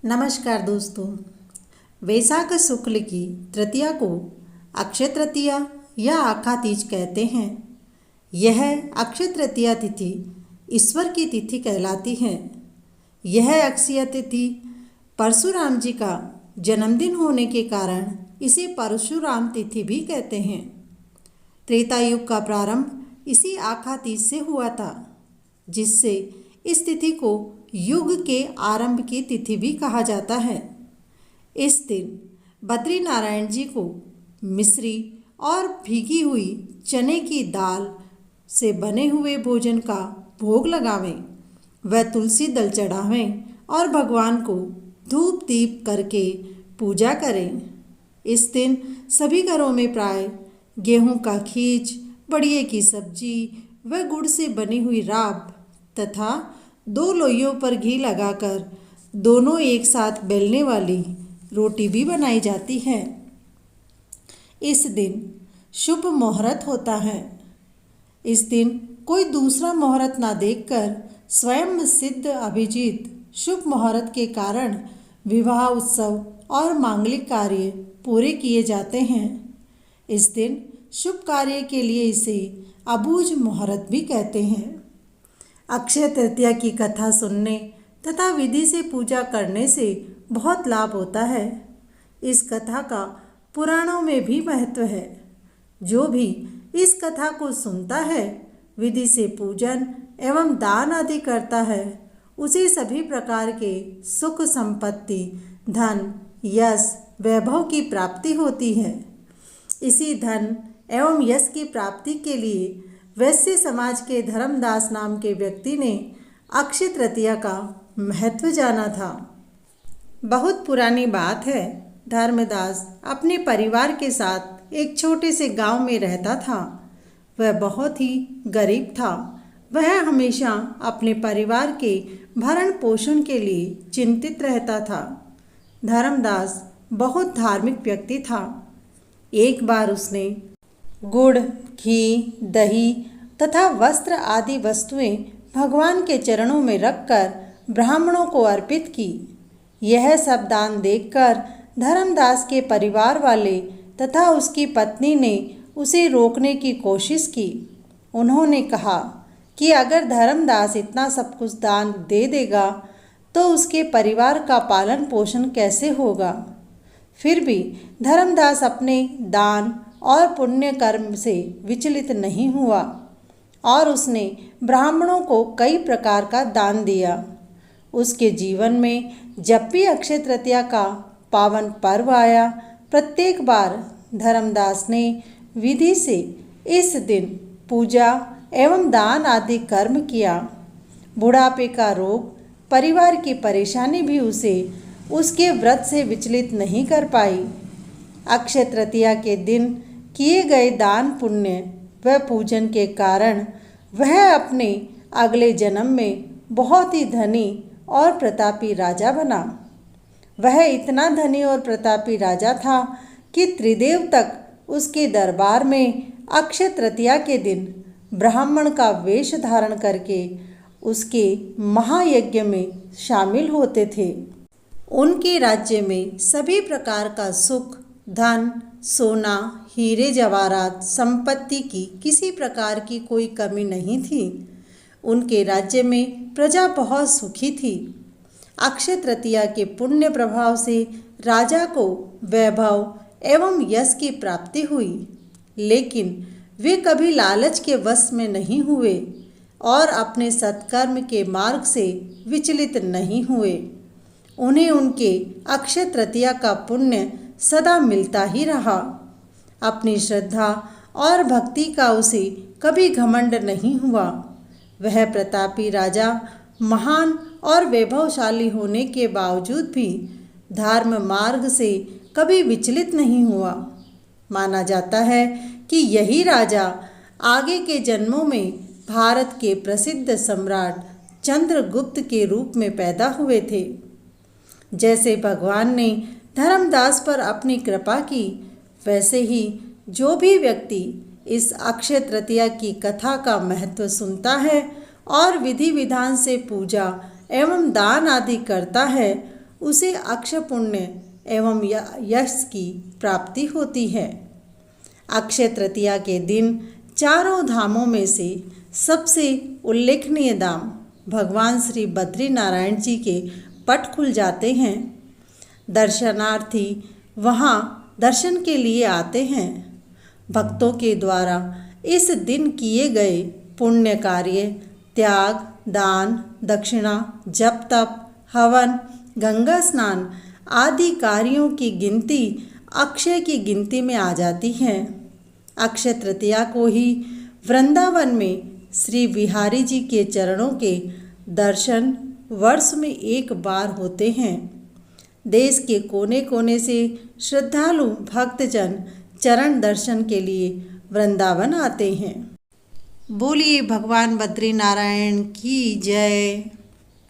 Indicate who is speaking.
Speaker 1: नमस्कार दोस्तों। वैशाख शुक्ल की तृतीया को अक्षय तृतीया या आखा तीज कहते हैं। यह अक्षय तृतीया तिथि ईश्वर की तिथि कहलाती है। यह अक्षय तिथि परशुराम जी का जन्मदिन होने के कारण इसे परशुराम तिथि भी कहते हैं। त्रेता युग का प्रारंभ इसी आखा तीज से हुआ था, जिससे इस तिथि को युग के आरंभ की तिथि भी कहा जाता है। इस दिन बद्री नारायण जी को मिश्री और भीगी हुई चने की दाल से बने हुए भोजन का भोग लगावें, व तुलसी दल चढ़ावें और भगवान को धूप दीप करके पूजा करें। इस दिन सभी घरों में प्राय गेहूं का खीच, बड़िए की सब्जी व गुड़ से बनी हुई राब तथा 2 लोइयों पर घी लगाकर दोनों एक साथ बेलने वाली रोटी भी बनाई जाती है। इस दिन शुभ मुहूर्त होता है। इस दिन कोई दूसरा मुहूर्त ना देखकर स्वयं सिद्ध अभिजीत शुभ मुहूर्त के कारण विवाह उत्सव और मांगलिक कार्य पूरे किए जाते हैं। इस दिन शुभ कार्य के लिए इसे अबूझ मुहूर्त भी कहते हैं। अक्षय तृतीया की कथा सुनने तथा विधि से पूजा करने से बहुत लाभ होता है। इस कथा का पुराणों में भी महत्व है। जो भी इस कथा को सुनता है, विधि से पूजन एवं दान आदि करता है, उसे सभी प्रकार के सुख संपत्ति, धन, यश, वैभव की प्राप्ति होती है। इसी धन एवं यश की प्राप्ति के लिए वैश्य समाज के धर्मदास नाम के व्यक्ति ने अक्षय तृतीया का महत्व जाना था। बहुत पुरानी बात है। धर्मदास अपने परिवार के साथ एक छोटे से गांव में रहता था। वह बहुत ही गरीब था। वह हमेशा अपने परिवार के भरण पोषण के लिए चिंतित रहता था। धर्मदास बहुत धार्मिक व्यक्ति था। एक बार उसने गुड़, घी, दही तथा वस्त्र आदि वस्तुएं भगवान के चरणों में रखकर ब्राह्मणों को अर्पित की। यह सब दान देखकर धर्मदास के परिवार वाले तथा उसकी पत्नी ने उसे रोकने की कोशिश की। उन्होंने कहा कि अगर धर्मदास इतना सब कुछ दान दे देगा तो उसके परिवार का पालन पोषण कैसे होगा। फिर भी धर्मदास अपने दान और पुण्य कर्म से विचलित नहीं हुआ और उसने ब्राह्मणों को कई प्रकार का दान दिया। उसके जीवन में जब भी अक्षय तृतीया का पावन पर्व आया, प्रत्येक बार धर्मदास ने विधि से इस दिन पूजा एवं दान आदि कर्म किया। बुढ़ापे का रोग, परिवार की परेशानी भी उसे उसके व्रत से विचलित नहीं कर पाई। अक्षय तृतीया के दिन किए गए दान पुण्य व पूजन के कारण वह अपने अगले जन्म में बहुत ही धनी और प्रतापी राजा बना। वह इतना धनी और प्रतापी राजा था कि त्रिदेव तक उसके दरबार में अक्षय तृतीया के दिन ब्राह्मण का वेश धारण करके उसके महायज्ञ में शामिल होते थे। उनके राज्य में सभी प्रकार का सुख, धन, सोना, हीरे जवाहरात, संपत्ति की किसी प्रकार की कोई कमी नहीं थी। उनके राज्य में प्रजा बहुत सुखी थी। अक्षय तृतीया के पुण्य प्रभाव से राजा को वैभव एवं यश की प्राप्ति हुई, लेकिन वे कभी लालच के वश में नहीं हुए और अपने सत्कर्म के मार्ग से विचलित नहीं हुए। उन्हें उनके अक्षय तृतीया का पुण्य सदा मिलता ही रहा। अपनी श्रद्धा और भक्ति का उसे कभी घमंड नहीं हुआ। वह प्रतापी राजा महान और वैभवशाली होने के बावजूद भी धर्म मार्ग से कभी विचलित नहीं हुआ। माना जाता है कि यही राजा आगे के जन्मों में भारत के प्रसिद्ध सम्राट चंद्रगुप्त के रूप में पैदा हुए थे। जैसे भगवान ने धर्मदास पर अपनी कृपा की, वैसे ही जो भी व्यक्ति इस अक्षय तृतीया की कथा का महत्व सुनता है और विधि विधान से पूजा एवं दान आदि करता है, उसे अक्षय पुण्य एवं यश की प्राप्ति होती है। अक्षय तृतीया के दिन चारों धामों में से सबसे उल्लेखनीय धाम भगवान श्री बद्री नारायण जी के पट खुल जाते हैं। दर्शनार्थी वहाँ दर्शन के लिए आते हैं। भक्तों के द्वारा इस दिन किए गए पुण्य कार्य, त्याग, दान, दक्षिणा, जप तप, हवन, गंगा स्नान आदि कार्यों की गिनती अक्षय की गिनती में आ जाती है। अक्षय तृतीया को ही वृंदावन में श्री बिहारी जी के चरणों के दर्शन वर्ष में एक बार होते हैं। देश के कोने कोने से श्रद्धालु भक्तजन चरण दर्शन के लिए वृंदावन आते हैं। बोलिए भगवान बद्री नारायण की जय।